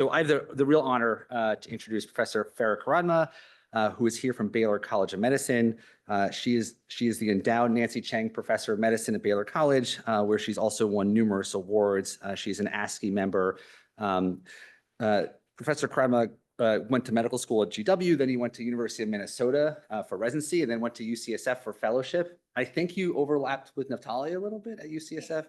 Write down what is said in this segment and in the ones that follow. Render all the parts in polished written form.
So I have the real honor to introduce Professor Farrah Kheradmand, who is here from Baylor College of Medicine. She is the endowed Nancy Chang Professor of Medicine at Baylor College, where she's also won numerous awards. She's an ASCI member. Professor Kheradmand went to medical school at GW, then he went to University of Minnesota for residency, and then went to UCSF for fellowship. I think you overlapped with Natalia a little bit at UCSF.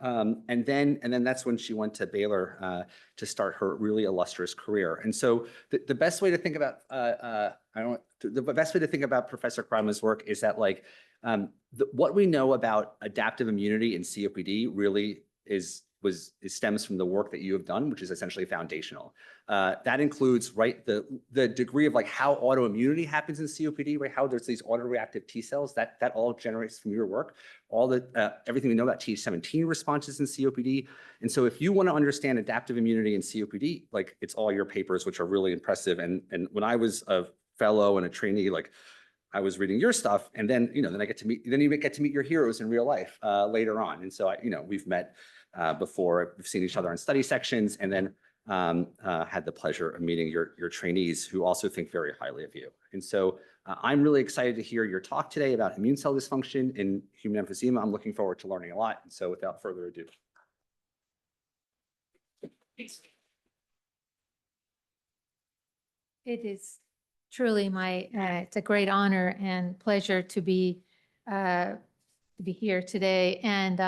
And then that's when she went to Baylor to start her really illustrious career. And so the best way to think about the best way to think about Professor Kheradmand's work is that what we know about adaptive immunity in COPD really stems from the work that you have done, which is essentially foundational. That includes, right, the degree of how autoimmunity happens in COPD, right? How there's these autoreactive T cells that all generates from your work. Everything we know about T17 responses in COPD. And so if you want to understand adaptive immunity in COPD, it's all your papers, which are really impressive. And when I was a fellow and a trainee, I was reading your stuff, and then then you get to meet your heroes in real life later on. And so we've met before, we've seen each other in study sections, and then had the pleasure of meeting your trainees who also think very highly of you. And so I'm really excited to hear your talk today about immune cell dysfunction in human emphysema. I'm looking forward to learning a lot. And so without further ado. It is truly it's a great honor and pleasure to be here today. And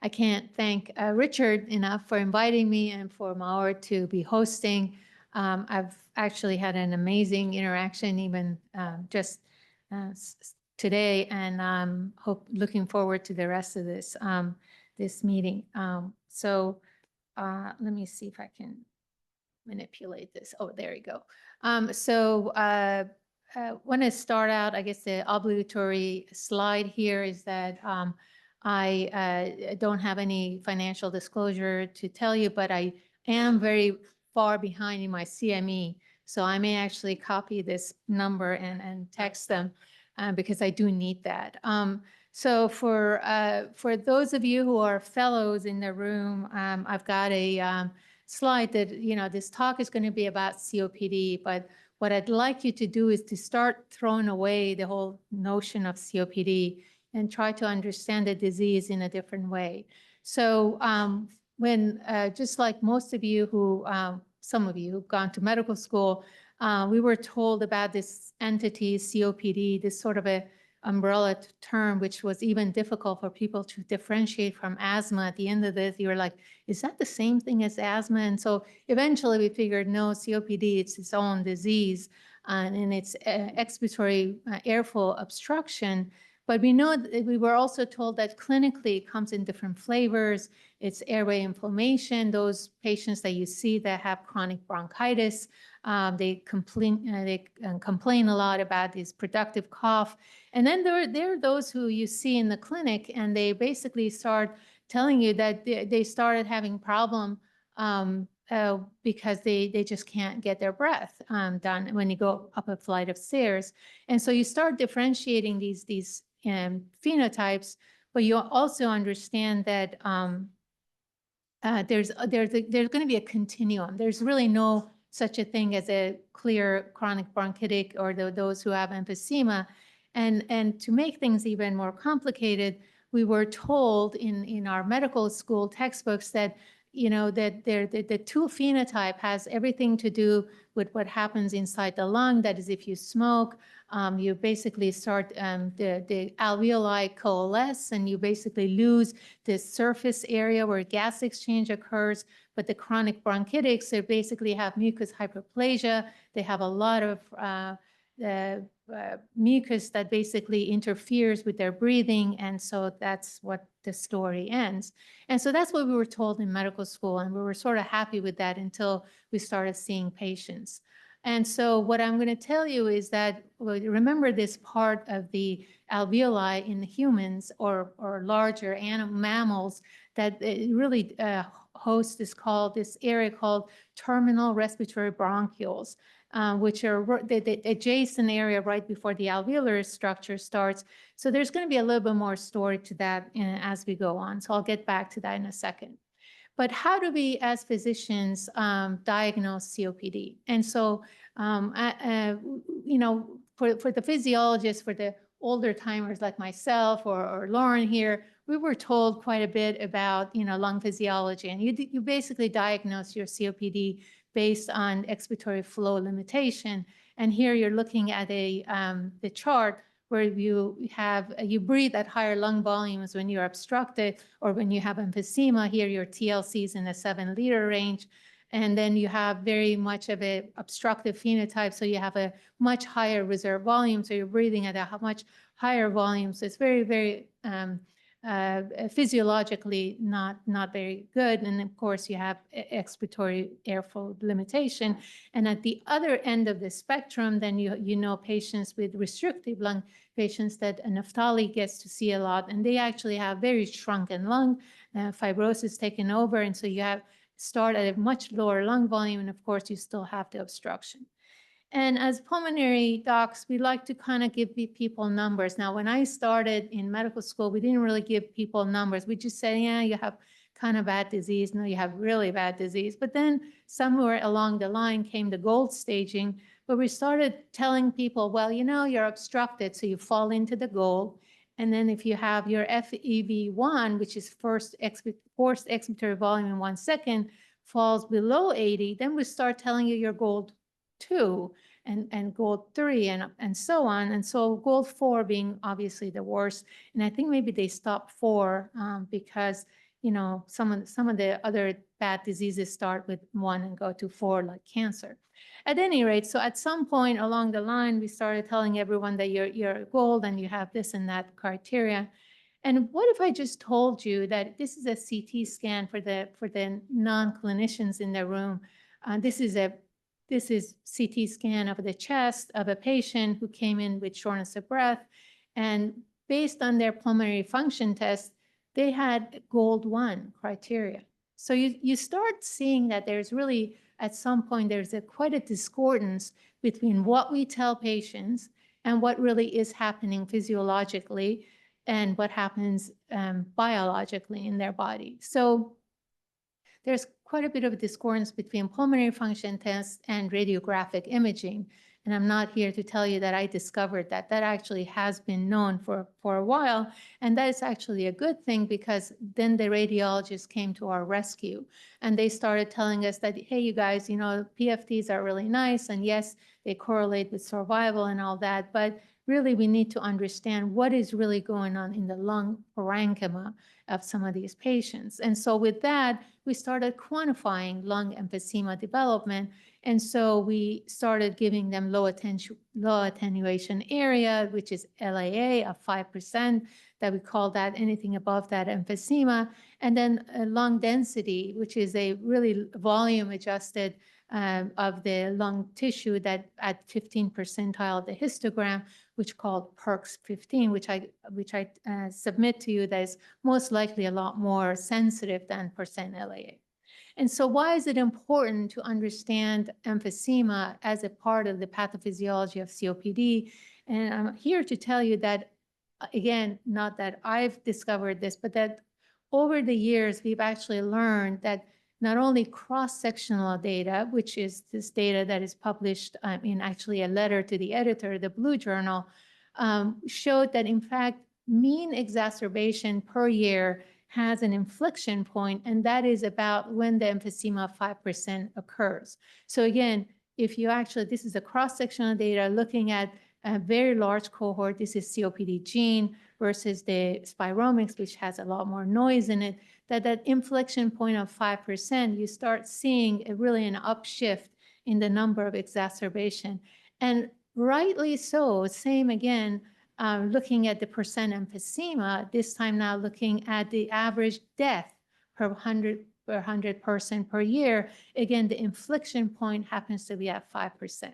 I can't thank Richard enough for inviting me and for Maur to be hosting. I've actually had an amazing interaction even just today, and I'm looking forward to the rest of this meeting. So let me see if I can manipulate this. Oh, there you go. Want to start out, I guess the obligatory slide here is that I don't have any financial disclosure to tell you, but I am very far behind in my CME. So I may actually copy this number and text them because I do need that. So for those of you who are fellows in the room, I've got a slide that, this talk is going to be about COPD, but what I'd like you to do is to start throwing away the whole notion of COPD and try to understand the disease in a different way. So when, just like most of you some of you who've gone to medical school, we were told about this entity, COPD, this sort of a umbrella term, which was even difficult for people to differentiate from asthma. At the end of this, you were like, is that the same thing as asthma? And so eventually we figured, no, COPD, it's its own disease, and it's expiratory airflow obstruction. But we know that we were also told that clinically it comes in different flavors. It's airway inflammation. Those patients that you see that have chronic bronchitis, they complain a lot about this productive cough. And then there are those who you see in the clinic, and they basically start telling you that they started having problem because they just can't get their breath done when you go up a flight of stairs. And so you start differentiating these phenotypes, but you also understand that there's going to be a continuum. There's really no such a thing as a clear chronic bronchitic or those who have emphysema. And to make things even more complicated, we were told in our medical school textbooks that that the two phenotype has everything to do with what happens inside the lung. That is, if you smoke, you basically start the alveoli coalesce, and you basically lose the surface area where gas exchange occurs. But the chronic bronchitics, they basically have mucus hyperplasia. They have a lot of mucus that basically interferes with their breathing, and so that's what the story ends. And so that's what we were told in medical school, and we were sort of happy with that until we started seeing patients. And so what I'm going to tell you is that, well, remember this part of the alveoli in humans or larger mammals that really host this area called terminal respiratory bronchioles, which are the adjacent area right before the alveolar structure starts. So there's going to be a little bit more story to that as we go on. So I'll get back to that in a second. But how do we, as physicians, diagnose COPD? And so, you know, for the physiologists, for the older timers like myself or Lauren here, we were told quite a bit about, you know, lung physiology. And you basically diagnose your COPD based on expiratory flow limitation. And here you're looking at the chart where you breathe at higher lung volumes when you're obstructed or when you have emphysema. Here your TLC is in the 7-liter range. And then you have very much of a obstructive phenotype. So you have a much higher reserve volume. So you're breathing at a much higher volume. So it's very, very physiologically not very good. And of course you have expiratory airflow limitation. And at the other end of the spectrum, then you know patients with restrictive lung, patients that Naftali gets to see a lot, and they actually have very shrunken lung, fibrosis taken over. And so you start at a much lower lung volume, and of course you still have the obstruction. And as pulmonary docs, we like to kind of give people numbers. Now, when I started in medical school, we didn't really give people numbers. We just said, yeah, you have kind of bad disease. No, you have really bad disease. But then somewhere along the line came the gold staging, where we started telling people, well, you know, you're obstructed, so you fall into the gold. And then if you have your FEV1, which is forced expiratory volume in 1 second, falls below 80, then we start telling you you're gold 2 and gold 3 and so on. And so gold 4 being obviously the worst. And I think maybe they stopped 4 because, you know, some of the other bad diseases start with 1 and go to 4, like cancer. At any rate, so at some point along the line, we started telling everyone that you're gold and you have this and that criteria. And what if I just told you that this is a CT scan for the non-clinicians in the room? This is CT scan of the chest of a patient who came in with shortness of breath. And based on their pulmonary function test, they had gold 1 criteria. So you start seeing that there's really, at some point, there's quite a discordance between what we tell patients and what really is happening physiologically and what happens biologically in their body. So there's quite a bit of a discordance between pulmonary function tests and radiographic imaging. And I'm not here to tell you that I discovered that. That actually has been known for a while. And that is actually a good thing, because then the radiologists came to our rescue and they started telling us that, hey, you guys, you know, PFTs are really nice. And yes, they correlate with survival and all that. But really, we need to understand what is really going on in the lung parenchyma of some of these patients. And so with that, we started quantifying lung emphysema development. And so we started giving them low attenuation area, which is LAA of 5%, that we call that anything above that emphysema. And then lung density, which is a really volume adjusted of the lung tissue that at 15 percentile of the histogram, which called PERX 15, which I submit to you, that is most likely a lot more sensitive than percent LAA. And so why is it important to understand emphysema as a part of the pathophysiology of COPD? And I'm here to tell you that, again, not that I've discovered this, but that over the years, we've actually learned that not only cross-sectional data, which is this data that is published in actually a letter to the editor, the Blue Journal, showed that in fact, mean exacerbation per year has an inflection point, and that is about when the emphysema of 5% occurs. So again, if you actually, this is a cross-sectional data looking at a very large cohort. This is COPD gene versus the spiromics, which has a lot more noise in it, that inflection point of 5%, you start seeing really an upshift in the number of exacerbation. And rightly so, same again, looking at the percent emphysema, this time now looking at the average death per 100 person per year. Again, the inflection point happens to be at 5%.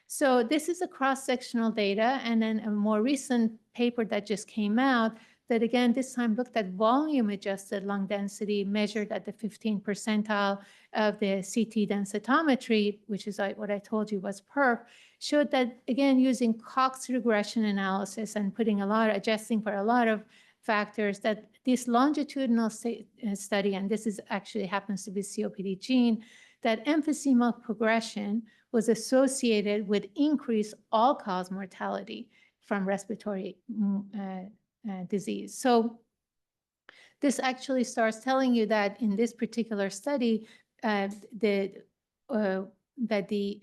So this is a cross-sectional data, and then a more recent paper that just came out that again, this time looked at volume-adjusted lung density measured at the 15 percentile of the CT densitometry, which is what I told you was PERF, showed that again, using Cox regression analysis and adjusting for a lot of factors, that this longitudinal study, and this is actually happens to be COPD gene, that emphysema progression was associated with increased all-cause mortality from respiratory disease. So this actually starts telling you that in this particular study, that the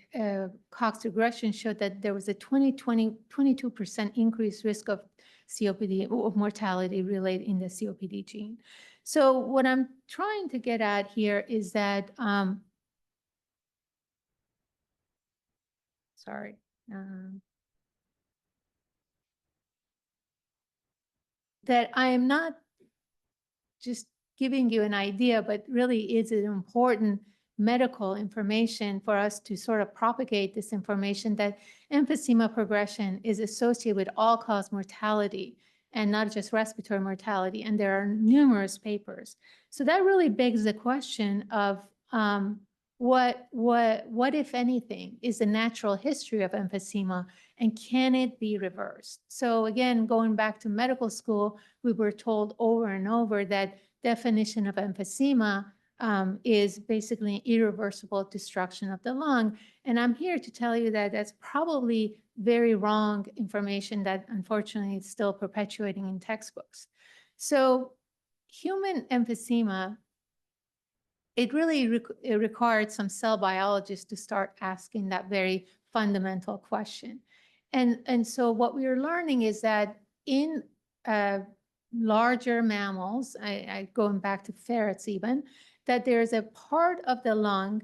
Cox regression showed that there was a 22% increased risk of COPD or mortality related in the COPD gene. So what I'm trying to get at here is that, that I am not just giving you an idea, but really is it important medical information for us to sort of propagate this information that emphysema progression is associated with all-cause mortality and not just respiratory mortality. And there are numerous papers. So that really begs the question of what, if anything, is the natural history of emphysema, and can it be reversed? So again, going back to medical school, we were told over and over that definition of emphysema is basically irreversible destruction of the lung. And I'm here to tell you that that's probably very wrong information that unfortunately is still perpetuating in textbooks. So human emphysema, it really it required some cell biologists to start asking that very fundamental question. And so what we are learning is that in larger mammals, going back to ferrets even, that there's a part of the lung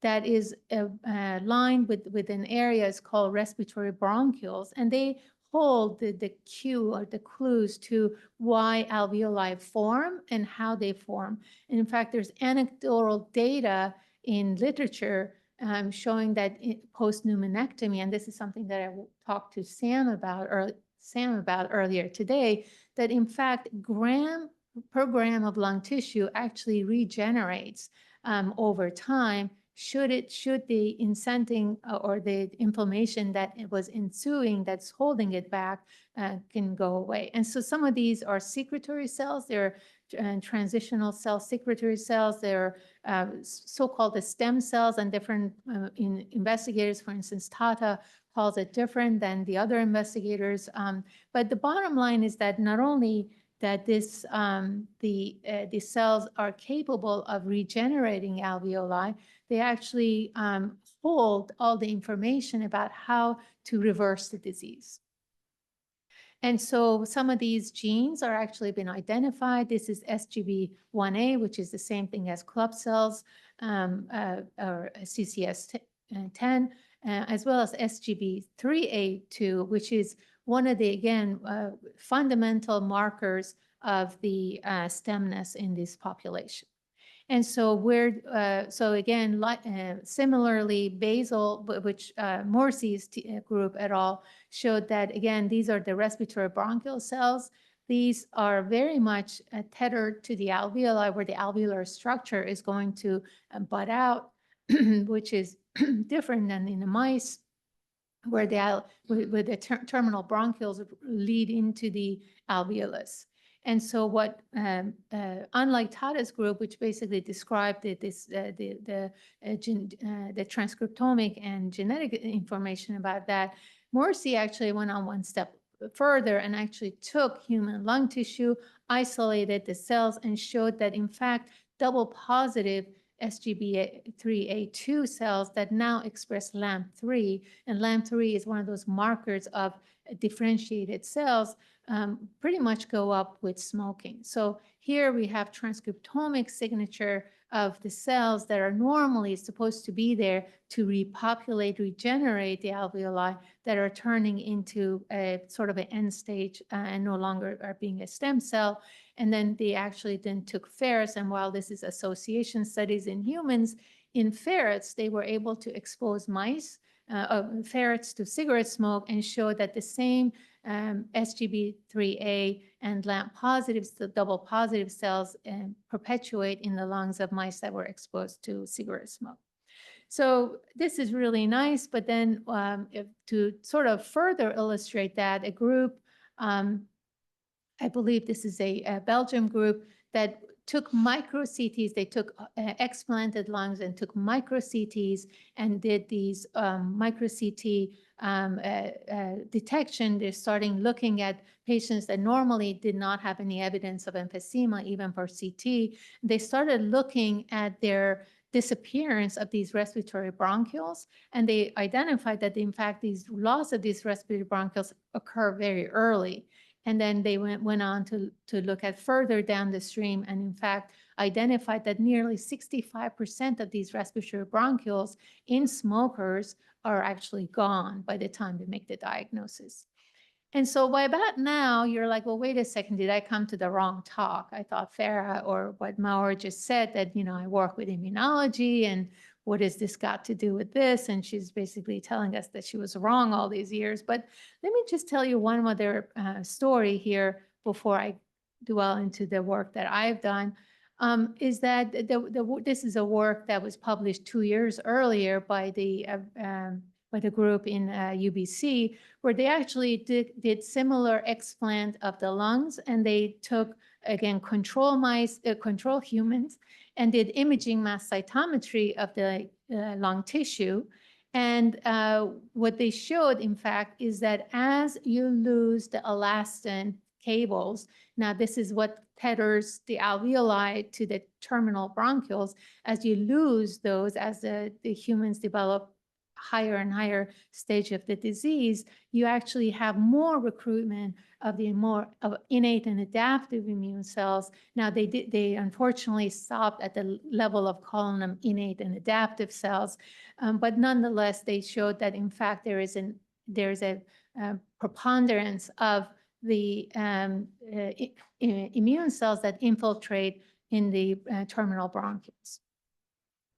that is lined with an area is called respiratory bronchioles, and they hold the cue or the clues to why alveoli form and how they form. And in fact, there's anecdotal data in literature showing that post-pneumonectomy, and this is something that I talked to Sam about earlier today, that in fact, gram per gram of lung tissue actually regenerates over time should the incenting or the inflammation that it was ensuing that's holding it back can go away. And so some of these are secretory cells, they're transitional cell secretory cells, they're so-called the stem cells, and different investigators, for instance, Tata calls it different than the other investigators. But the bottom line is that not only that this the cells are capable of regenerating alveoli, they actually hold all the information about how to reverse the disease. And so some of these genes are actually been identified. This is SGB1A, which is the same thing as club cells, or CCS10, as well as SGB3A2, which is one of the, again, fundamental markers of the stemness in this population. And so so again, similarly, Basel, which Morsi's group et al. Showed that, again, these are the respiratory bronchial cells. These are very much tethered to the alveoli, where the alveolar structure is going to bud out, which is different than in the mice, where the terminal bronchioles lead into the alveolus. And so what, unlike Tata's group, which basically described the transcriptomic and genetic information about that, Morsi actually went on one step further and actually took human lung tissue, isolated the cells, and showed that, in fact, double positive SGB3A2 cells that now express LAMP3, and LAMP3 is one of those markers of differentiated cells, pretty much go up with smoking. So here we have transcriptomic signature of the cells that are normally supposed to be there to repopulate, regenerate the alveoli, that are turning into a sort of an end stage and no longer are being a stem cell. And then they actually then took ferrets, and while this is association studies in humans, in ferrets, they were able to expose mice, ferrets to cigarette smoke, and show that the same SGB3A and LAMP positives, the double positive cells, perpetuate in the lungs of mice that were exposed to cigarette smoke. So this is really nice, but then to sort of further illustrate that, a group I believe this is a Belgium group that took micro CTs. They took explanted lungs and took micro CTs and did these micro CT detection. They're starting looking at patients that normally did not have any evidence of emphysema, even for CT. They started looking at their disappearance of these respiratory bronchioles, and they identified that in fact these loss of these respiratory bronchioles occur very early. And then they went on to look at further down the stream, and in fact identified that nearly 65% of these respiratory bronchioles in smokers are actually gone by the time they make the diagnosis. And so by about now, you're like, well, wait a second, did I come to the wrong talk? I thought Farrah or what Maur just said that, I work with immunology, and what has this got to do with this? And she's basically telling us that she was wrong all these years. But let me just tell you one other story here before I dwell into the work that I've done. Is that this is a work that was published 2 years earlier by the group in UBC, where they actually did similar explant of the lungs, and they took, again, control humans, and did imaging mass cytometry of the lung tissue. And what they showed, in fact, is that as you lose the elastin cables, now this is what tethers the alveoli to the terminal bronchioles, as you lose those, as the humans develop higher and higher stage of the disease, you actually have more recruitment of the of innate and adaptive immune cells. Now they unfortunately stopped at the level of calling them innate and adaptive cells, but nonetheless they showed that in fact there's a preponderance of the immune cells that infiltrate in the terminal bronchioles.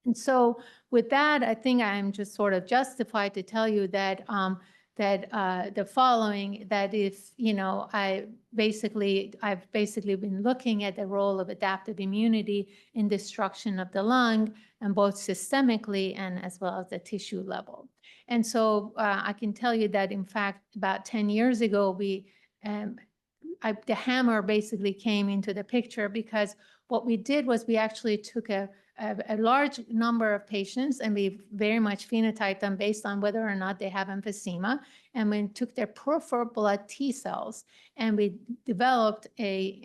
And so with that, I think I'm just sort of justified to tell you that the following, that if, I've basically been looking at the role of adaptive immunity in destruction of the lung, and both systemically and as well as the tissue level. And so I can tell you that in fact, about 10 years ago, the hammer basically came into the picture, because what we did was we actually took a large number of patients, and we very much phenotyped them based on whether or not they have emphysema. And we took their peripheral blood T cells, and we developed a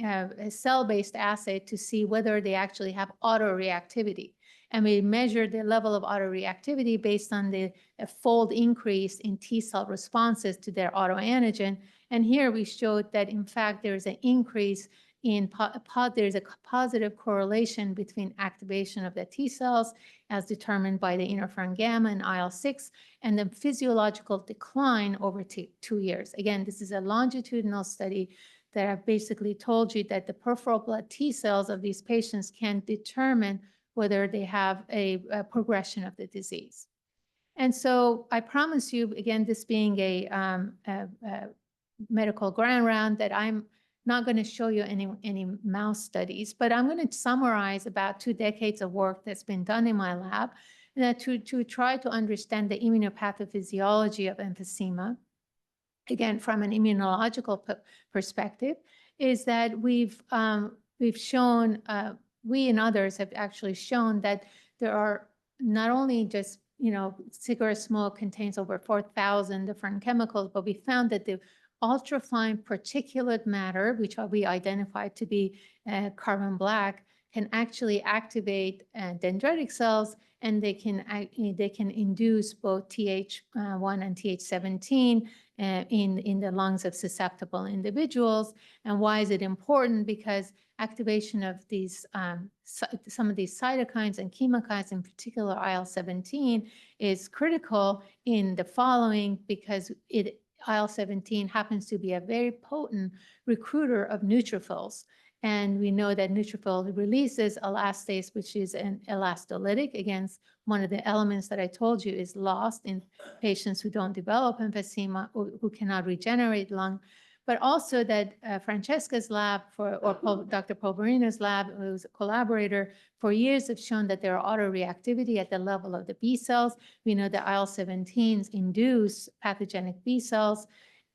cell-based assay to see whether they actually have autoreactivity. And we measured the level of autoreactivity based on the fold increase in T cell responses to their autoantigen. And here we showed that in fact there's an increase in there's a positive correlation between activation of the T cells as determined by the interferon gamma and IL-6, and the physiological decline over 2 years. Again, this is a longitudinal study that I've basically told you that the peripheral blood T cells of these patients can determine whether they have a progression of the disease. And so I promise you, again, this being a medical grand round, that I'm not going to show you any mouse studies, but I'm going to summarize about 2 decades of work that's been done in my lab to try to understand the immunopathophysiology of emphysema. Again, from an immunological perspective, is that we've shown, we and others have actually shown that there are not only just, cigarette smoke contains over 4,000 different chemicals, but we found that the ultrafine particulate matter, which we identified to be carbon black, can actually activate dendritic cells, and they can induce both Th1 and Th17 in the lungs of susceptible individuals. And why is it important? Because activation of these some of these cytokines and chemokines, in particular IL-17, is critical in the following, because IL-17 happens to be a very potent recruiter of neutrophils. And we know that neutrophil releases elastase, which is an elastolytic. Against one of the elements that I told you is lost in patients who don't develop emphysema, or who cannot regenerate lung. But also that Francesca's lab, Dr. Polverino's lab, who's a collaborator, for years have shown that there are autoreactivity at the level of the B cells. We know that IL-17s induce pathogenic B cells.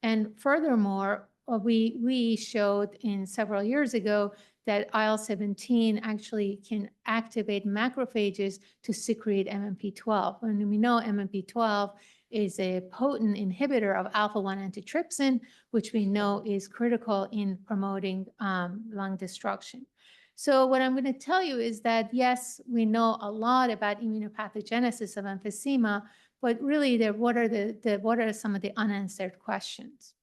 And furthermore, we showed in several years ago that IL-17 actually can activate macrophages to secrete MMP-12. And we know MMP-12 is a potent inhibitor of alpha-1 antitrypsin, which we know is critical in promoting lung destruction. So what I'm going to tell you is that, yes, we know a lot about immunopathogenesis of emphysema, but really, what are some of the unanswered questions?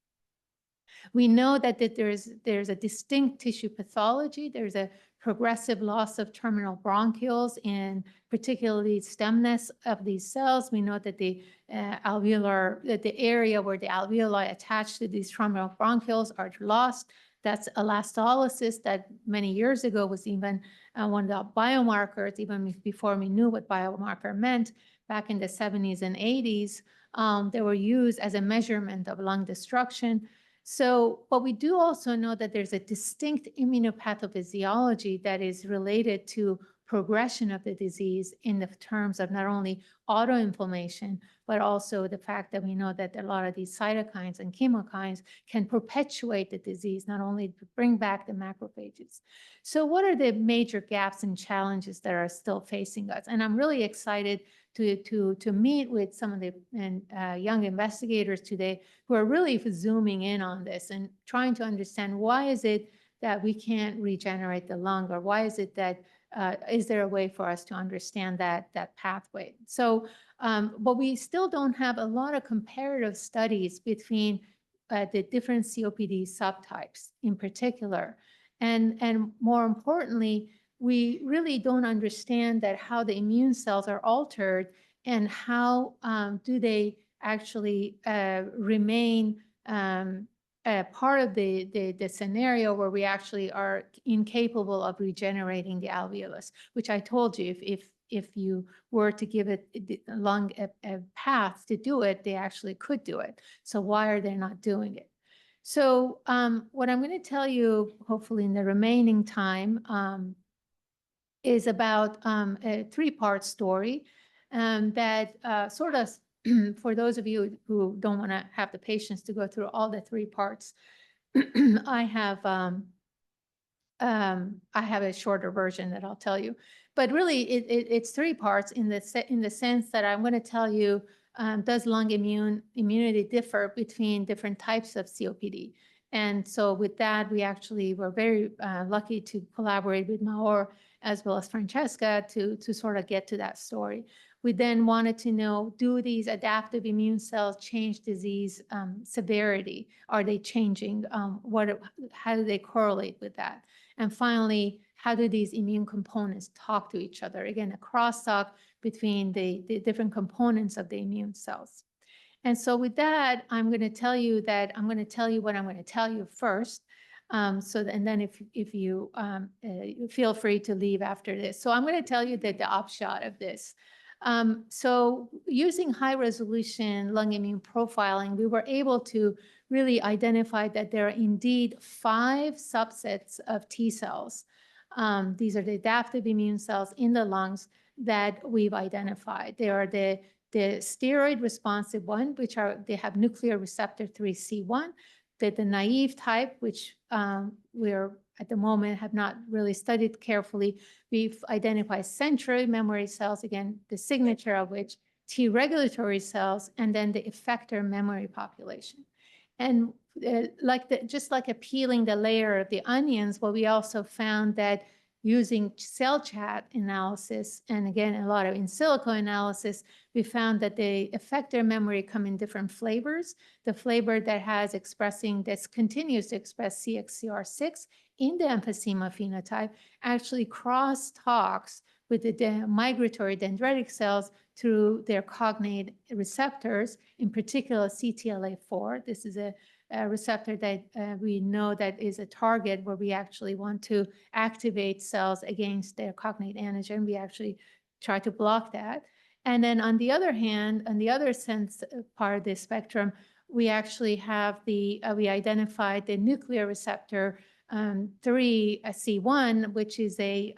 We know that there's a distinct tissue pathology. There's a progressive loss of terminal bronchioles and particularly stemness of these cells. We know that the area where the alveoli attached to these terminal bronchioles are lost. That's elastolysis that many years ago was even one of the biomarkers, even before we knew what biomarker meant back in the 70s and 80s. They were used as a measurement of lung destruction. So, but we do also know that there's a distinct immunopathophysiology that is related to progression of the disease in the terms of not only autoinflammation, but also the fact that we know that a lot of these cytokines and chemokines can perpetuate the disease, not only to bring back the macrophages. So what are the major gaps and challenges that are still facing us? And I'm really excited to meet with some of the young investigators today who are really zooming in on this and trying to understand why is it that we can't regenerate the lung, or why is it that is there a way for us to understand that pathway? So, but we still don't have a lot of comparative studies between the different COPD subtypes in particular. And more importantly, we really don't understand that how the immune cells are altered and how do they actually remain part of the scenario where we actually are incapable of regenerating the alveolus, which I told you, if you were to give it the lung a path to do it, they actually could do it. So why are they not doing it? So what I'm going to tell you, hopefully in the remaining time, is about a three-part story that sort of, for those of you who don't want to have the patience to go through all the three parts, I have a shorter version that I'll tell you. But really, it's three parts in the sense that I'm going to tell you, does lung immunity differ between different types of COPD? And so with that, we actually were very lucky to collaborate with Maor as well as Francesca to sort of get to that story. We then wanted to know, do these adaptive immune cells change disease severity? Are they changing? How do they correlate with that? And finally, how do these immune components talk to each other? Again, a crosstalk between the different components of the immune cells. And so with that, I'm going to tell you what I'm going to tell you first. And then if you feel free to leave after this. So I'm going to tell you the upshot of this. So using high resolution lung immune profiling, we were able to really identify that there are indeed 5 subsets of T cells. These are the adaptive immune cells in the lungs that we've identified. They are the steroid responsive one, they have nuclear receptor 3C1, the naive type, which we're at the moment have not really studied carefully. We've identified central memory cells, again, the signature of which T regulatory cells, and then the effector memory population. And just like peeling the layer of the onions, what we also found that using cell chat analysis, and again, a lot of in silico analysis, we found that the effector memory come in different flavors. The flavor that continues to express CXCR6 in the emphysema phenotype actually cross-talks with the migratory dendritic cells through their cognate receptors, in particular CTLA4. This is a receptor that we know that is a target where we actually want to activate cells against their cognate antigen. We actually try to block that. And then on the other hand, on the other sense part of the spectrum, we actually have we identified the nuclear receptor 3C1, which is a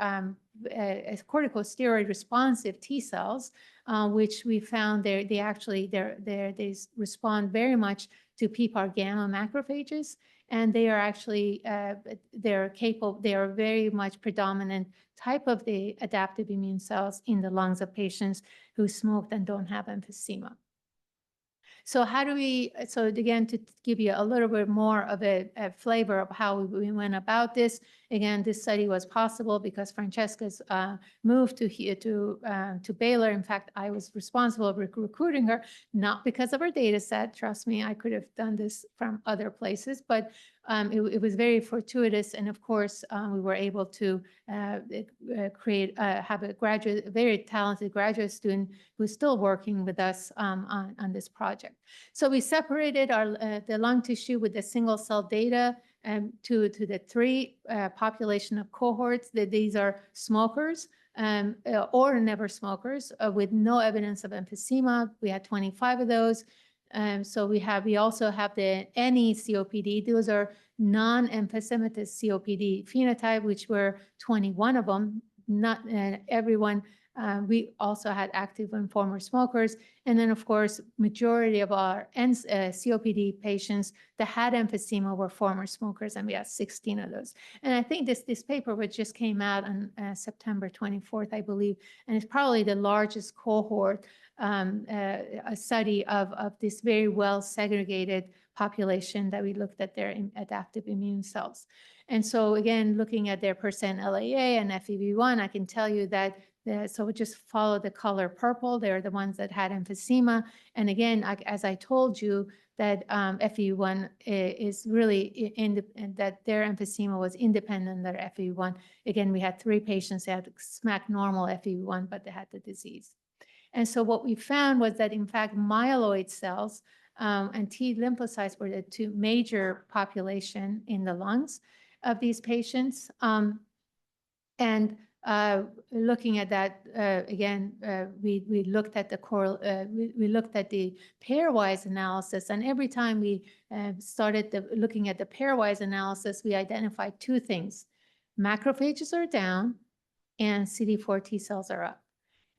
corticosteroid responsive T cells, which we found they respond very much to PPAR gamma macrophages. And they are actually, they're capable, they are very much predominant type of the adaptive immune cells in the lungs of patients who smoked and don't have emphysema. So how do we, so again, to give you a little bit more of a flavor of how we went about this, again, this study was possible because Francesca's moved to Baylor. In fact, I was responsible for recruiting her, not because of her data set. Trust me, I could have done this from other places, but it was very fortuitous. And of course, we were able to have a very talented graduate student who's still working with us on this project. So we separated the lung tissue with the single cell data to the three population of cohorts. That these are smokers or never smokers with no evidence of emphysema. We had 25 of those. So we also have the any COPD. Those are non-emphysematous COPD phenotype, which were 21 of them. Not everyone. We also had active and former smokers. And then, of course, majority of our COPD patients that had emphysema were former smokers, and we had 16 of those. And I think this paper, which just came out on September 24th, I believe, and it's probably the largest cohort a study of this very well segregated population that we looked at their adaptive immune cells. And so again, looking at their percent LAA and FEV1, I can tell you that so just follow the color purple. They're the ones that had emphysema. And again, as I told you, that FEV1 is really that their emphysema was independent of their FEV1. Again, we had 3 patients that had smack normal FEV1, but they had the disease. And so what we found was that, in fact, myeloid cells and T lymphocytes were the 2 major population in the lungs of these patients. Looking at that again, we looked at we looked at the pairwise analysis, and every time we started looking at the pairwise analysis, we identified 2 things: macrophages are down, and CD4 T cells are up.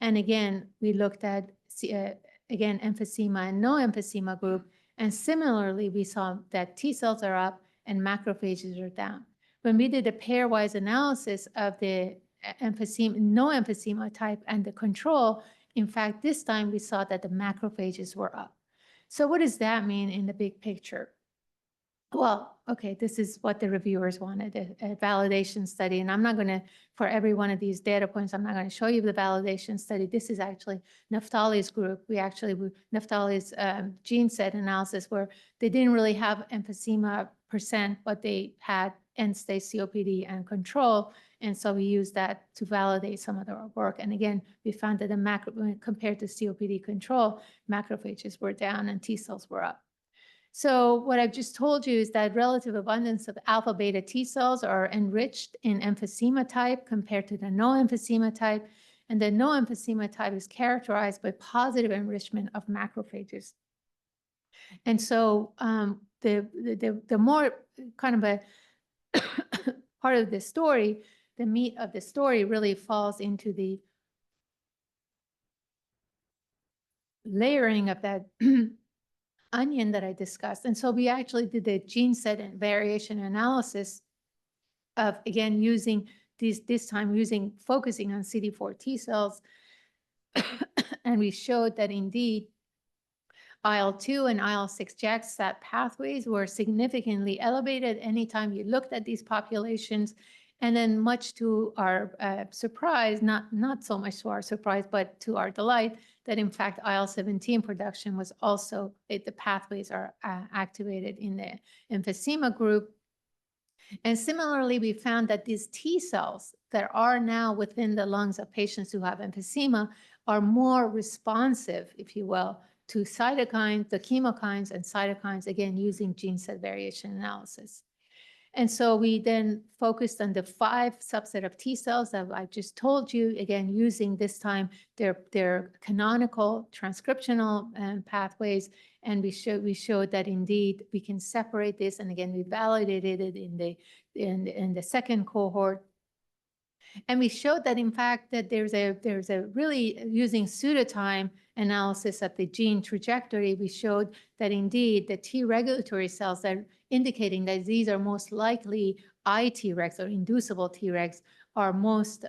And again, we looked at again emphysema and no emphysema group, and similarly, we saw that T cells are up and macrophages are down. When we did a pairwise analysis of the emphysema, no emphysema type and the control, in fact, this time we saw that the macrophages were up. So what does that mean in the big picture? Well, okay, this is what the reviewers wanted, a validation study. And I'm not going to, for every one of these data points, I'm not going to show you the validation study. This is actually Naftali's group. Naftali's gene set analysis, where they didn't really have emphysema percent, but they had end-stage COPD and control. And so we used that to validate some of the work. And again, we found that compared to COPD control, macrophages were down and T cells were up. So what I've just told you is that relative abundance of alpha beta T cells are enriched in emphysema type compared to the no emphysema type. And the no emphysema type is characterized by positive enrichment of macrophages. And so the more kind of a part of the story, the meat of the story really falls into the layering of that onion that I discussed. And so we actually did the gene set and variation analysis of, again, using this time focusing on CD4 T cells. And we showed that indeed IL-2 and IL-6 JAK-STAT pathways were significantly elevated anytime you looked at these populations. And then much to our surprise, not so much to our surprise, but to our delight, that in fact IL-17 production was also, the pathways are activated in the emphysema group. And similarly, we found that these T cells that are now within the lungs of patients who have emphysema are more responsive, if you will, to cytokines, the chemokines and cytokines, again, using gene set variation analysis. And so we then focused on the 5 subset of T cells that I just told you, again, using this time their canonical transcriptional pathways. And we showed that indeed we can separate this. And again, we validated it in the second cohort. And we showed that in fact that there's a really, using pseudotime analysis of the gene trajectory, we showed that indeed the T regulatory cells that indicating that these are most likely iTregs or inducible Tregs are most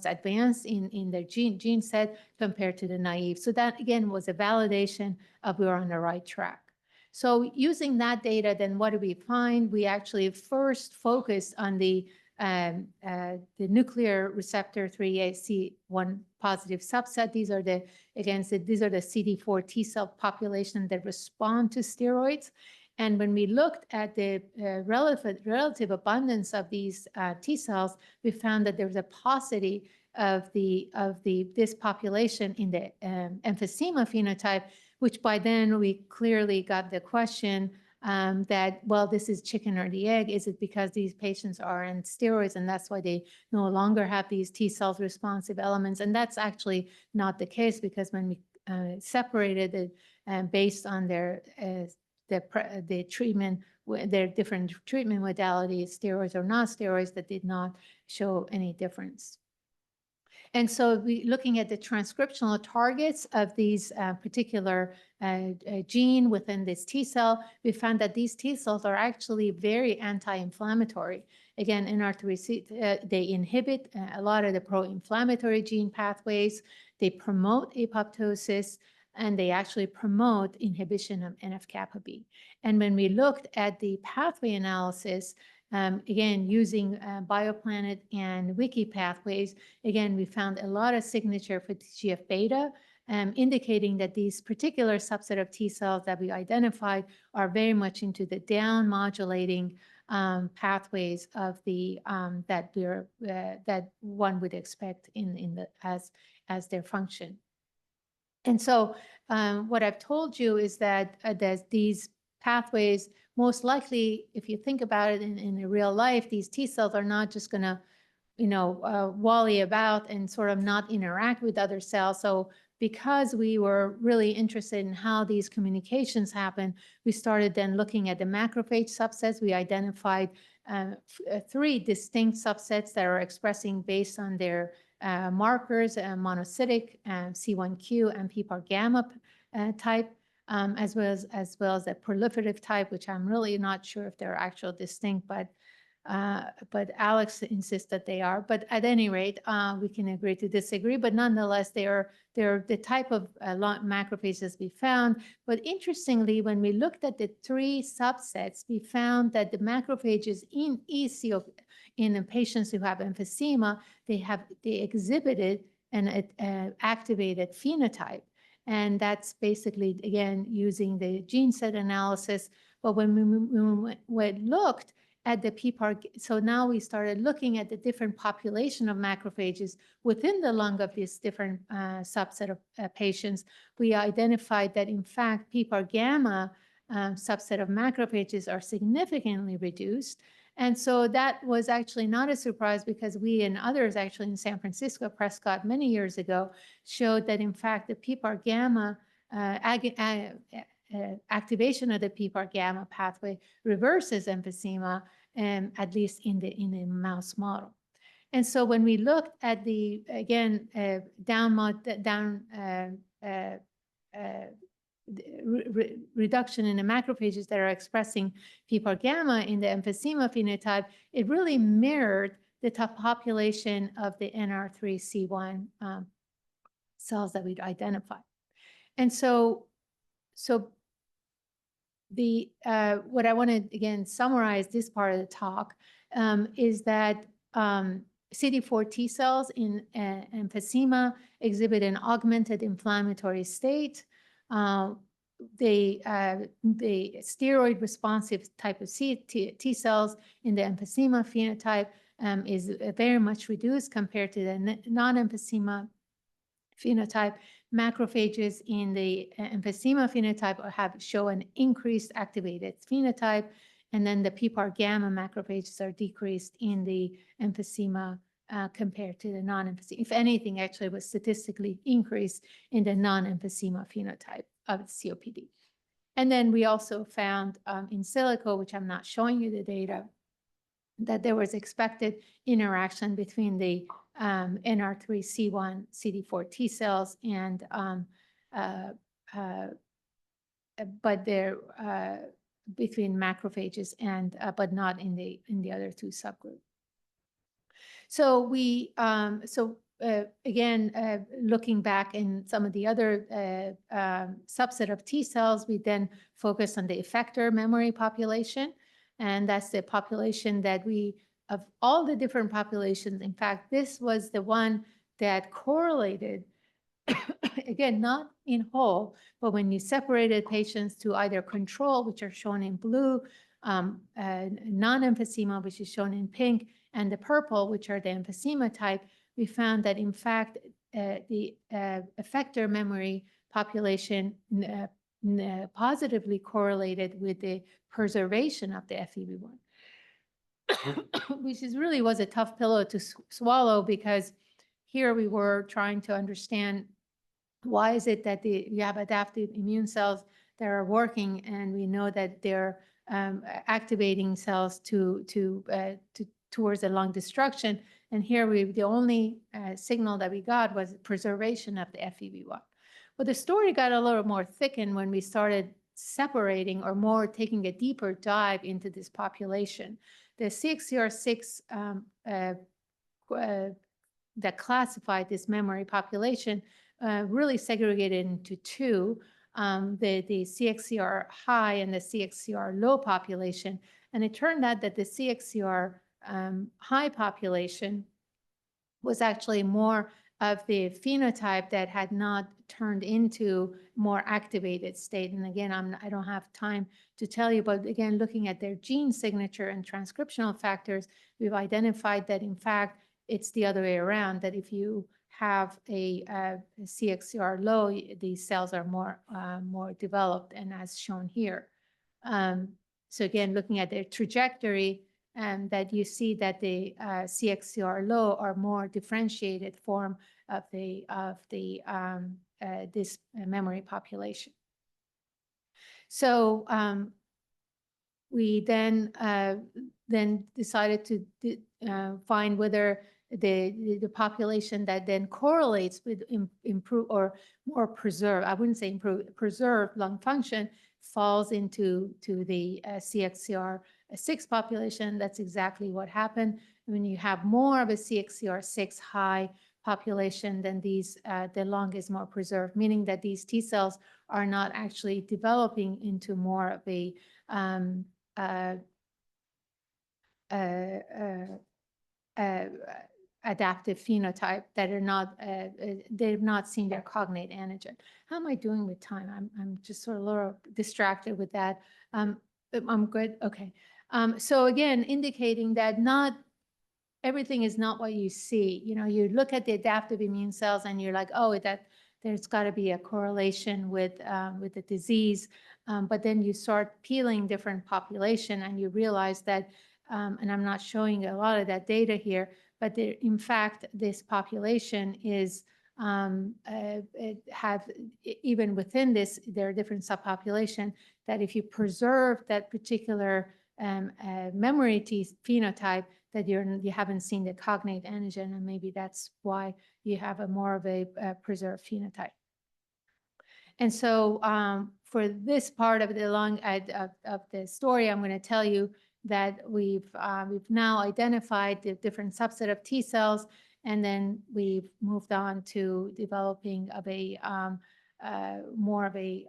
advanced in their gene set compared to the naive. So that again was a validation of we're on the right track. So using that data, then what do we find? We actually first focused on the nuclear receptor 3A/C1 positive subset. These are the CD4 T cell population that respond to steroids. And when we looked at the relative abundance of these T cells, we found that there was a paucity of this population in the emphysema phenotype, which by then we clearly got the question that, well, this is chicken or the egg. Is it because these patients are on steroids and that's why they no longer have these T cells responsive elements? And that's actually not the case, because when we separated it based on their treatment, their different treatment modalities, steroids or not steroids, that did not show any difference. And so looking at the transcriptional targets of these particular gene within this T cell, we found that these T cells are actually very anti-inflammatory. Again, NR3C, they inhibit a lot of the pro-inflammatory gene pathways. They promote apoptosis, and they actually promote inhibition of NF-kappa B. And when we looked at the pathway analysis, again, using Bioplanet and Wiki pathways, again, we found a lot of signature for TGF-beta, indicating that these particular subset of T cells that we identified are very much into the down-modulating pathways of the that one would expect as their function. And so what I've told you is that these pathways, most likely, if you think about it in real life, these T cells are not just going to, wally about and sort of not interact with other cells. So because we were really interested in how these communications happen, we started then looking at the macrophage subsets. We identified 3 distinct subsets that are expressing based on their markers, monocytic, C1q, and PPAR gamma type, as well as the proliferative type, which I'm really not sure if they're actual distinct, but Alex insists that they are. But at any rate, we can agree to disagree. But nonetheless, they're the type of macrophages we found. But interestingly, when we looked at the 3 subsets, we found that the macrophages in ECO, in the patients who have emphysema, they exhibited an activated phenotype. And that's basically, again, using the gene set analysis. But when we looked at the PPAR, so now we started looking at the different population of macrophages within the lung of this different subset of patients. We identified that, in fact, PPAR gamma subset of macrophages are significantly reduced. And so that was actually not a surprise, because we and others actually in San Francisco, Prescott, many years ago, showed that, in fact, the PPAR gamma activation of the PPAR gamma pathway reverses emphysema, at least in the mouse model. And so when we looked at the, again, reduction in the macrophages that are expressing PPAR gamma in the emphysema phenotype, it really mirrored the top population of the NR3C1 cells that we'd identified. And so what I want to, again, summarize this part of the talk is that CD4 T cells in emphysema exhibit an augmented inflammatory state. The steroid responsive type of T cells in the emphysema phenotype is very much reduced compared to the non-emphysema phenotype. Macrophages in the emphysema phenotype show an increased activated phenotype, and then the PPAR gamma macrophages are decreased in the emphysema compared to the non-emphysema. If anything, actually was statistically increased in the non-emphysema phenotype of COPD. And then we also found in silico, which I'm not showing you the data, that there was expected interaction between the NR3C1 CD4 T cells and but there between macrophages and but not in the other two subgroups. So we again, looking back in some of the other subset of T cells, we then focus on the effector memory population, and that's the population that we, of all the different populations, in fact, this was the one that correlated, again, not in whole, but when you separated patients to either control, which are shown in blue, non-emphysema, which is shown in pink, and the purple, which are the emphysema type, we found that, in fact, the effector memory population positively correlated with the preservation of the FEV1, which really was a tough pillow to swallow, because here we were trying to understand why is it that you have adaptive immune cells that are working, and we know that they're activating cells towards the lung destruction. And here the only signal that we got was preservation of the FEV1. But the story got a little more thickened when we started separating, or more taking a deeper dive into this population. The CXCR6 that classified this memory population really segregated into two, the CXCR high and the CXCR low population. And it turned out that the CXCR high population was actually more of the phenotype that had not turned into more activated state. And again, I don't have time to tell you, but again, looking at their gene signature and transcriptional factors, we've identified that, in fact, it's the other way around, that if you have a CXCR low, these cells are more developed, and as shown here. So again, looking at their trajectory, that you see that the CXCR low are more differentiated form of this memory population. So we then decided to find whether the population that then correlates with improve or more preserve, I wouldn't say improve, preserved lung function, falls into the CXCR6 population. That's exactly what happened. When you have more of a CXCR6 high population, then the lung is more preserved, meaning that these T cells are not actually developing into more of a adaptive phenotype, that are not, they've not seen their cognate antigen. How am I doing with time? I'm just sort of a little distracted with that. I'm good, okay. So again, indicating that not everything is not what you see. You know, you look at the adaptive immune cells and you're like, oh, that there's got to be a correlation with the disease. But then you start peeling different population and you realize that, and I'm not showing a lot of that data here, but there, in fact, this population is even within this, there are different subpopulation, that if you preserve that particular memory T phenotype, that you haven't seen the cognate antigen, and maybe that's why you have a more of a preserved phenotype. And so for this part of the lung of the story, I'm going to tell you that we've now identified the different subset of T cells, and then we've moved on to developing of a more of a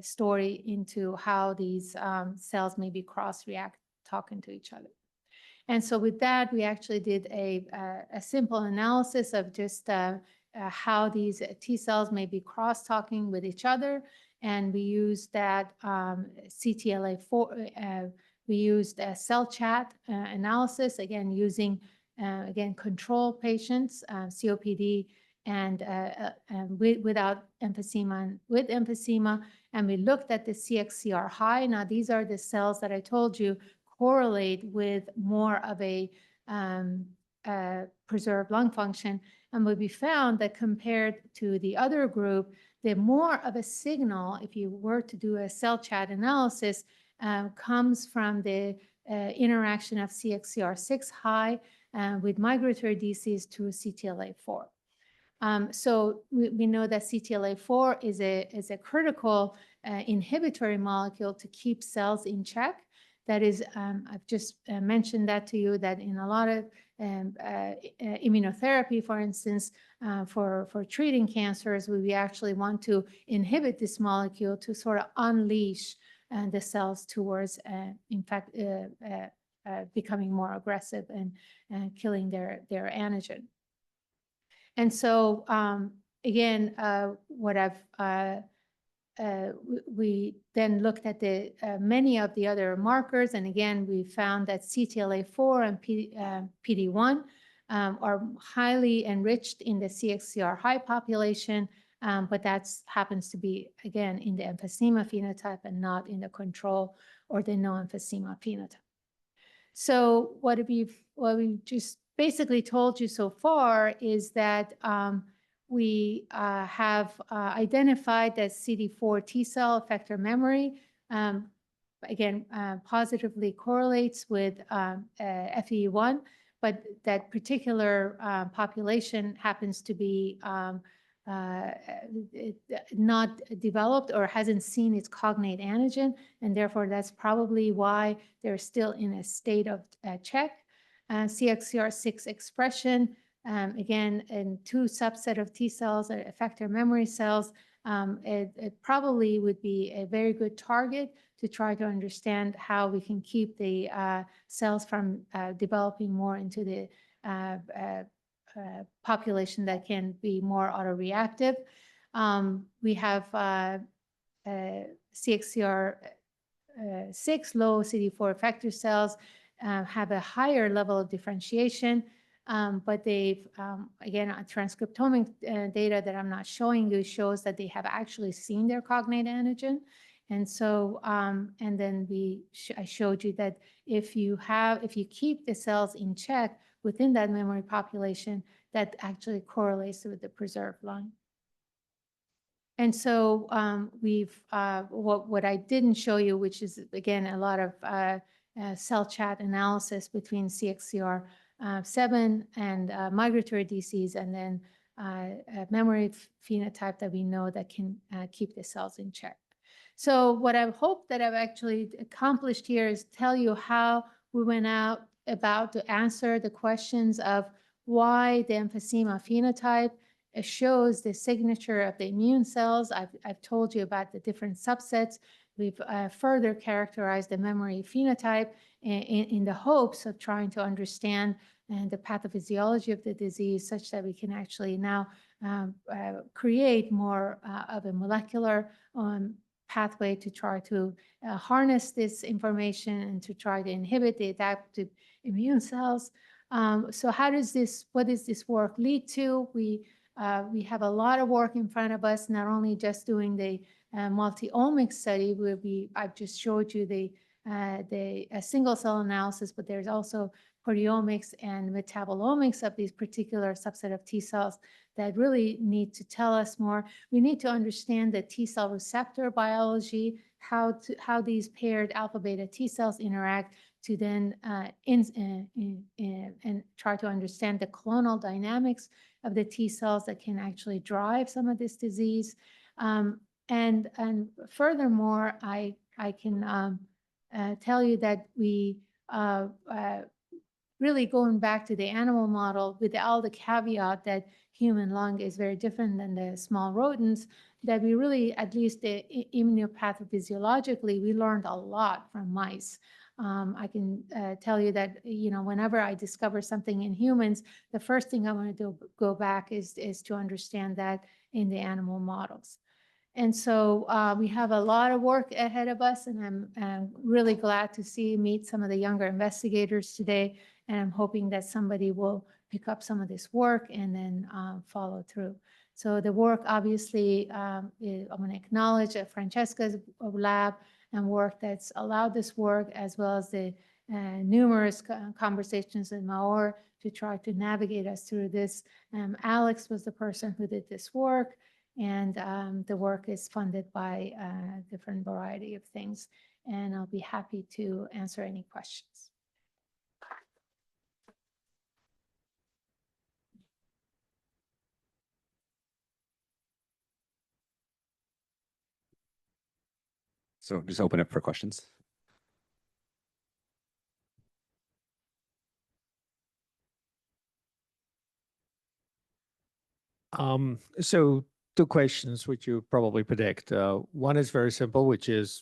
story into how these cells may be cross-react talking to each other. And so with that, we actually did a simple analysis of just how these T cells may be cross-talking with each other. And we used that CTLA-4, we used a cell chat analysis, again, using, again, control patients, COPD, and without emphysema and with emphysema. And we looked at the CXCR high. Now, these are the cells that I told you correlate with more of a preserved lung function. And what we found that compared to the other group, the more of a signal, if you were to do a cell chat analysis, comes from the interaction of CXCR6 high with migratory disease to CTLA-4. So we know that CTLA-4 is a critical inhibitory molecule to keep cells in check. That is, I've just mentioned that to you, that in a lot of immunotherapy, for instance, for treating cancers, we actually want to inhibit this molecule to sort of unleash the cells towards, in fact, becoming more aggressive and killing their antigen. And so, again, what we then looked at the many of the other markers, and again, we found that CTLA-4 and PD-1 are highly enriched in the CXCR high population, but that happens to be, again, in the emphysema phenotype and not in the control or the no emphysema phenotype. So what we've just basically told you so far is that we have identified that CD4 T cell effector memory, again, positively correlates with FEV1, but that particular population happens to be not developed or hasn't seen its cognate antigen, and therefore that's probably why they're still in a state of check. CXCR6 expression, again, in two subset of T cells, effector memory cells, it probably would be a very good target to try to understand how we can keep the cells from developing more into the population that can be more autoreactive. We have CXCR6, low CD4 effector cells, have a higher level of differentiation, but they've, again, transcriptomic data that I'm not showing you shows that they have actually seen their cognate antigen. And so, and then I showed you that if you keep the cells in check within that memory population, that actually correlates with the preserved line. And so what I didn't show you, which is, again, a lot of cell chat analysis between CXCR7 and migratory disease, and then memory phenotype that we know that can keep the cells in check. So what I hope that I've actually accomplished here is tell you how we went about to answer the questions of why the emphysema phenotype shows the signature of the immune cells. I've told you about the different subsets. We've further characterized the memory phenotype in the hopes of trying to understand the pathophysiology of the disease, such that we can actually now create more of a molecular pathway to try to harness this information and to try to inhibit the adaptive immune cells. So what does this work lead to? We have a lot of work in front of us, not only just doing the multi-omics study, where I've just showed you the single cell analysis, but there's also proteomics and metabolomics of these particular subset of T cells that really need to tell us more. We need to understand the T cell receptor biology, how these paired alpha beta T cells interact, to then and try to understand the clonal dynamics of the T cells that can actually drive some of this disease. And furthermore, I can tell you that we really going back to the animal model with all the caveat that human lung is very different than the small rodents, that we really, at least immunopathophysically, we learned a lot from mice. I can tell you that, whenever I discover something in humans, the first thing I want to do, go back is to understand that in the animal models. And so we have a lot of work ahead of us, and I'm really glad to meet some of the younger investigators today, and I'm hoping that somebody will pick up some of this work and then follow through. So the work, obviously, I'm going to acknowledge Francesca's lab and work that's allowed this work, as well as the numerous conversations with Maor to try to navigate us through this. Alex was the person who did this work, and the work is funded by a different variety of things. And I'll be happy to answer any questions. So just open up for questions. So two questions, which you probably predict. One is very simple, which is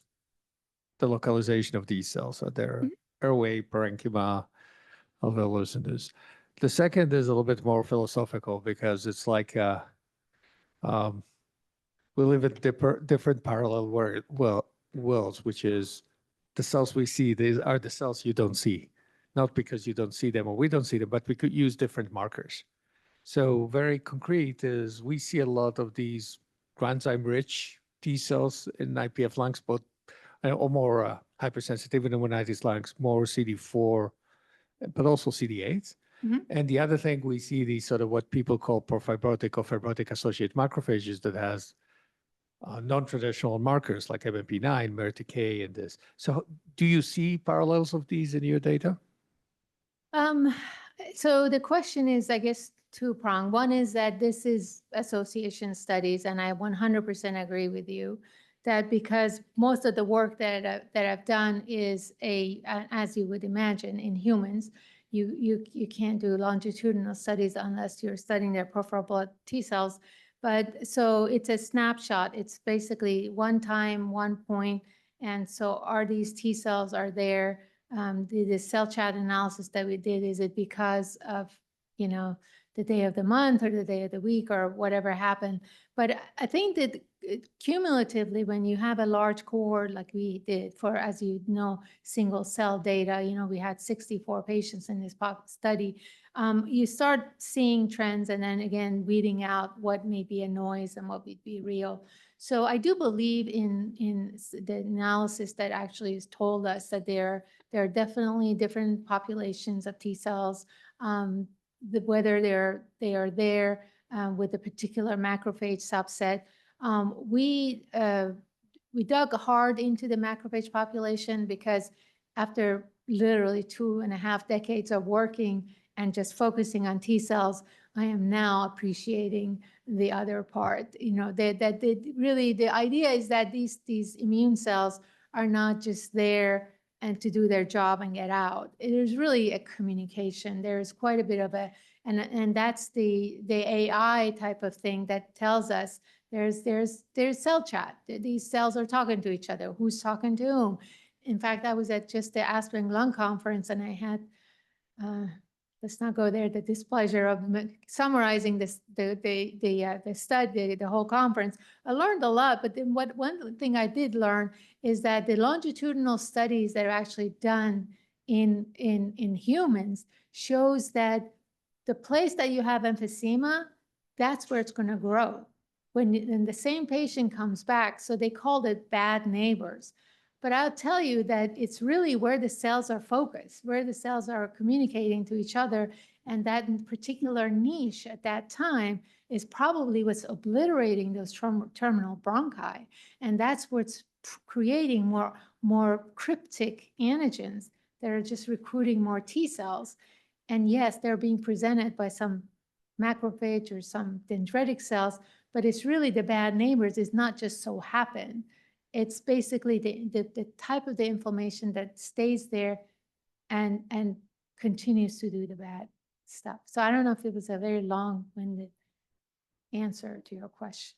the localization of these cells. So they're airway, parenchyma, alveolus, and this. The second is a little bit more philosophical because it's like um, we live in different parallel worlds, which is the cells we see, these are the cells you don't see. Not because you don't see them or we don't see them, but we could use different markers. So very concrete is we see a lot of these granzyme-rich T cells in IPF lungs, but or more hypersensitive in pneumonitis lungs, more CD4, but also CD8. Mhm. And the other thing we see these sort of what people call profibrotic or fibrotic associated macrophages that has non-traditional markers like MMP9, MERTK, and this. So do you see parallels of these in your data? So the question is, I guess, two-pronged. One is that this is association studies, and I 100% agree with you that because most of the work that I've done is as you would imagine, in humans, you can't do longitudinal studies unless you're studying their peripheral blood T cells. But so it's a snapshot. It's basically one time, one point, and so are these T cells are there? The cell chat analysis that we did, is it because of, the day of the month or the day of the week or whatever happened? But I think that cumulatively, when you have a large cohort like we did for, as you know, single cell data, we had 64 patients in this study, you start seeing trends and then again, weeding out what may be a noise and what would be real. So I do believe in the analysis that actually has told us that there are definitely different populations of T cells, whether they are there with a particular macrophage subset. We dug hard into the macrophage population because after literally 2.5 decades of working and just focusing on T cells, I am now appreciating the other part. Really the idea is that these immune cells are not just there and to do their job and get out. There's really a communication. There's quite a bit of and that's the AI type of thing that tells us there's cell chat. These cells are talking to each other. Who's talking to whom? In fact, I was at just the Aspen Lung Conference and I had, let's not go there, the displeasure of summarizing the study, the whole conference. I learned a lot, but then one thing I did learn is that the longitudinal studies that are actually done in humans shows that the place that you have emphysema, that's where it's going to grow. When the same patient comes back, so they called it bad neighbors. But I'll tell you that it's really where the cells are focused, where the cells are communicating to each other. And that particular niche at that time is probably what's obliterating those terminal bronchi. And that's what's creating more cryptic antigens that are just recruiting more T cells. And yes, they're being presented by some macrophage or some dendritic cells, but it's really the bad neighbors. It's not just so happen. It's basically the type of the inflammation that stays there and continues to do the bad stuff. So I don't know if it was a very long-winded answer to your question.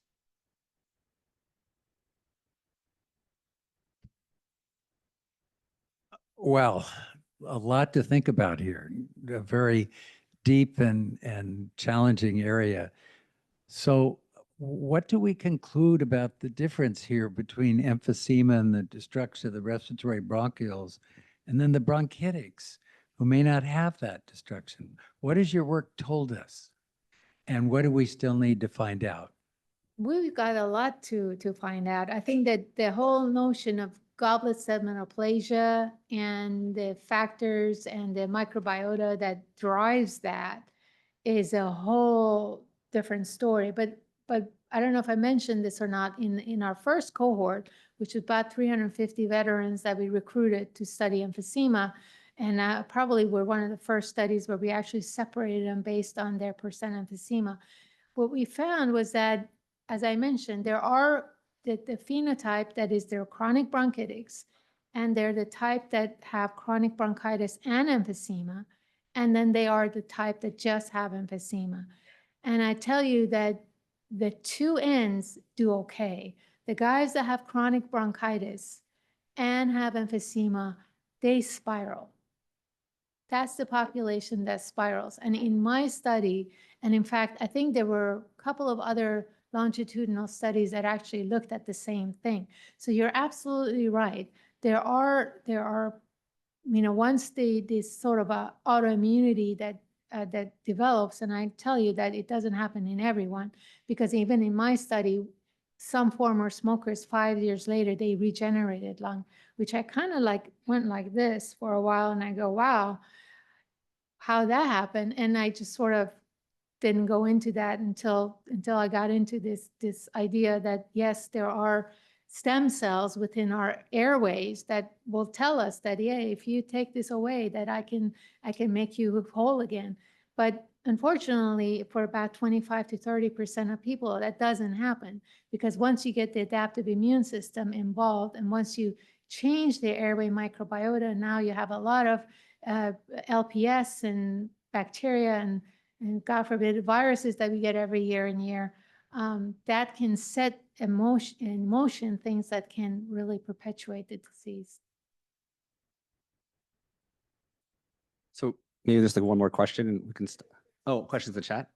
Well, a lot to think about here, a very deep and challenging area. So what do we conclude about the difference here between emphysema and the destruction of the respiratory bronchioles and then the bronchitics who may not have that destruction? What has your work told us? And what do we still need to find out? We've got a lot to find out. I think that the whole notion of goblet segmentoplasia and the factors and the microbiota that drives that is a whole different story. But I don't know if I mentioned this or not, in our first cohort, which is about 350 veterans that we recruited to study emphysema, and probably were one of the first studies where we actually separated them based on their percent emphysema. What we found was that, as I mentioned, there are the phenotype that is their chronic bronchitis, and they're the type that have chronic bronchitis and emphysema, and then they are the type that just have emphysema. And I tell you that the two ends do okay. The guys that have chronic bronchitis and have emphysema, they spiral. That's the population that spirals. And in my study, and in fact, I think there were a couple of other longitudinal studies that actually looked at the same thing. So you're absolutely right. There are, once this sort of a autoimmunity that develops, and I tell you that it doesn't happen in everyone, because even in my study, some former smokers, 5 years later, they regenerated lung, which I kind of like went like this for a while, and I go, wow, how that happened. And I just sort of didn't go into that until I got into this idea that yes, there are stem cells within our airways that will tell us that, yeah, if you take this away, that I can make you whole again. But unfortunately, for about 25 to 30% of people, that doesn't happen, because once you get the adaptive immune system involved, and once you change the airway microbiota, now you have a lot of LPS and bacteria and God forbid viruses that we get every year and year, that can set in motion things that can really perpetuate the disease. So maybe just like one more question and we can, questions in the chat.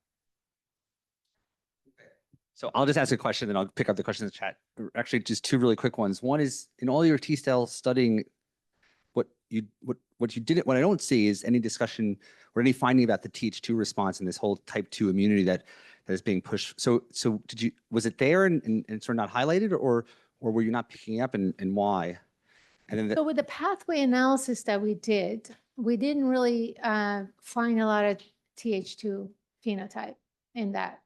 So I'll just ask a question, then I'll pick up the questions in the chat. Actually, just two really quick ones. One is, in all your T-cell studying, what I don't see is any discussion or any finding about the Th2 response and this whole type 2 immunity that is being pushed. So was it there and sort of not highlighted, or were you not picking up, and why? And then So with the pathway analysis that we did, we didn't really find a lot of Th2 phenotype in that.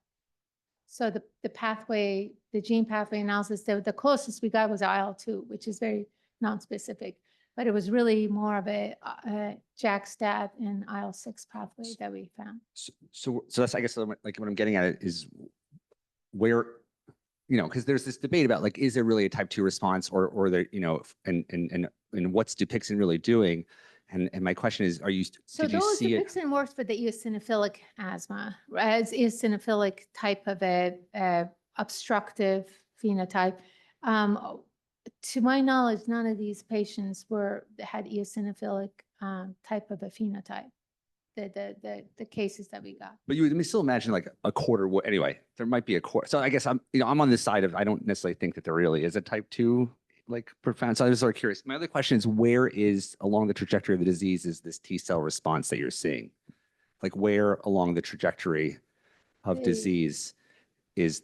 So the pathway, the gene pathway analysis, the closest we got was IL-2, which is very non-specific, but it was really more of a JAK-STAT and IL-6 pathway that we found. So that's, I guess, like what I'm getting at is where, because there's this debate about like, is there really a type 2 response, or there, and what's Dupixent really doing? And my question is, So did you see it? Dupixent works for the eosinophilic asthma, as eosinophilic type of a obstructive phenotype. To my knowledge, none of these patients had eosinophilic type of a phenotype. The cases that we got. But you would still imagine like a quarter. Anyway, there might be a quarter. So I guess I'm on this side of, I don't necessarily think that there really is a type 2 like profound. So I was sort of curious. My other question is, where is along the trajectory of the disease is this T-cell response that you're seeing? Like, where along the trajectory of disease is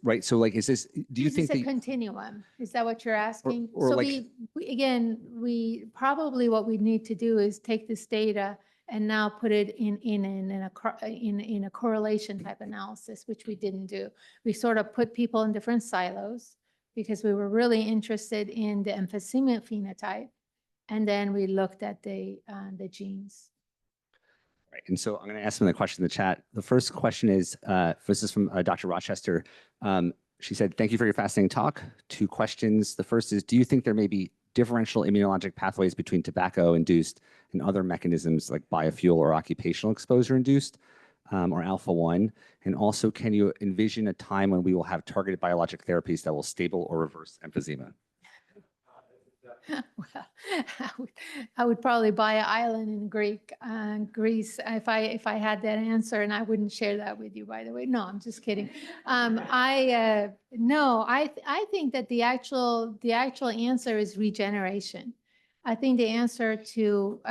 right? So like, is this, do you think a continuum? Is that what you're asking? or So like, we probably, what we need to do is take this data and now put it in a correlation type analysis, which we didn't do. We sort of put people in different silos because we were really interested in the emphysema phenotype, and then we looked at the genes. Right. And so I'm going to ask them the question in the chat. The first question is, this is from Dr. Rochester. She said, thank you for your fascinating talk. 2 questions. The first is, do you think there may be differential immunologic pathways between tobacco-induced and other mechanisms like biofuel or occupational exposure-induced, or alpha-1? And also, can you envision a time when we will have targeted biologic therapies that will stable or reverse emphysema? Well, I would probably buy an island in Greece if I had that answer, and I wouldn't share that with you, by the way. No, I'm just kidding. I think that the actual answer is regeneration. I think the answer to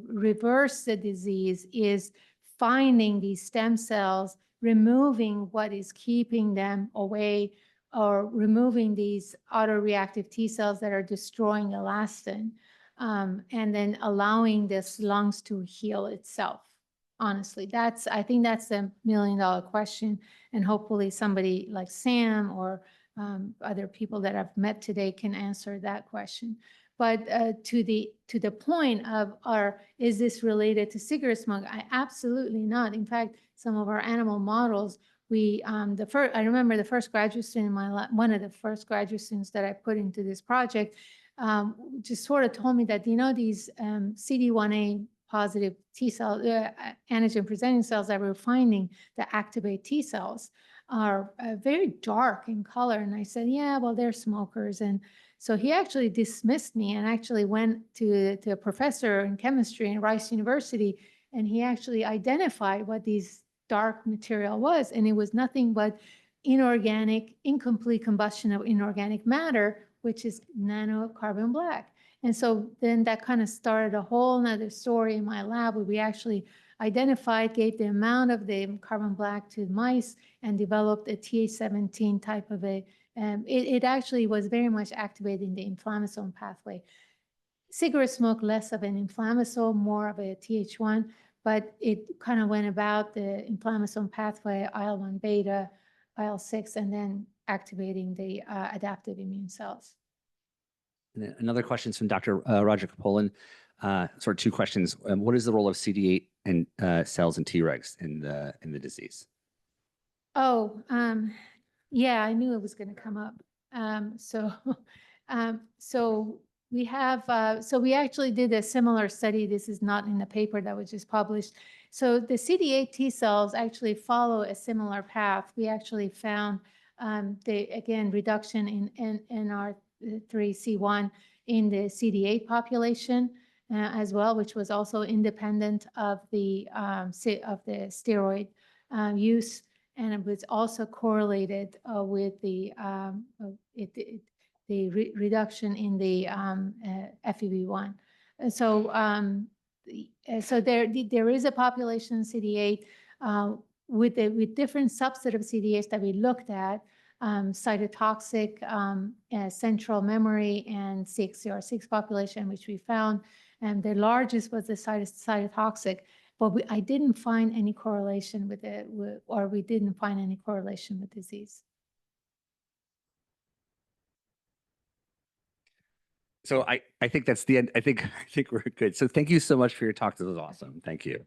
reverse the disease is finding these stem cells, removing what is keeping them away, or removing these autoreactive T cells that are destroying elastin, and then allowing this lungs to heal itself. Honestly, I think that's the million-dollar question, and hopefully somebody like Sam or other people that I've met today can answer that question. But to the point of, is this related to cigarette smoke? Absolutely not. In fact, some of our animal models I remember the first graduate student in my lab, one of the first graduate students that I put into this project, just sort of told me that, these CD1A positive T cell, antigen presenting cells that we're finding that activate T cells are very dark in color. And I said, yeah, well, they're smokers. And so he actually dismissed me and actually went to a professor in chemistry in Rice University, and he actually identified what these dark material was. And it was nothing but incomplete combustion of inorganic matter, which is nanocarbon black. And so then that kind of started a whole nother story in my lab where we actually identified, gave the amount of the carbon black to mice and developed a Th17 type of it actually was very much activating the inflammasome pathway. Cigarette smoke, less of an inflammasome, more of a Th1, but it kind of went about the inflammasome pathway, IL-1 beta, IL-6, and then activating the adaptive immune cells. And then another question from Dr. Roger Kapolin. Sort of two questions. What is the role of CD8 and cells and Tregs in the disease? Oh, yeah, I knew it was going to come up. So we have, so we actually did a similar study. This is not in the paper that was just published. So the CD8 T cells actually follow a similar path. We actually found again, reduction in NR3C1 in the CD8 population as well, which was also independent of the steroid use. And it was also correlated with the reduction in the FEV1. So there is a population CD8 with different subset of CD8s that we looked at, cytotoxic, central memory, and CXCR6 population, which we found. And the largest was the cytotoxic. But I didn't find any correlation with it, or we didn't find any correlation with disease. So I think that's the end. I think we're good. So thank you so much for your talk. This was awesome. Thank you.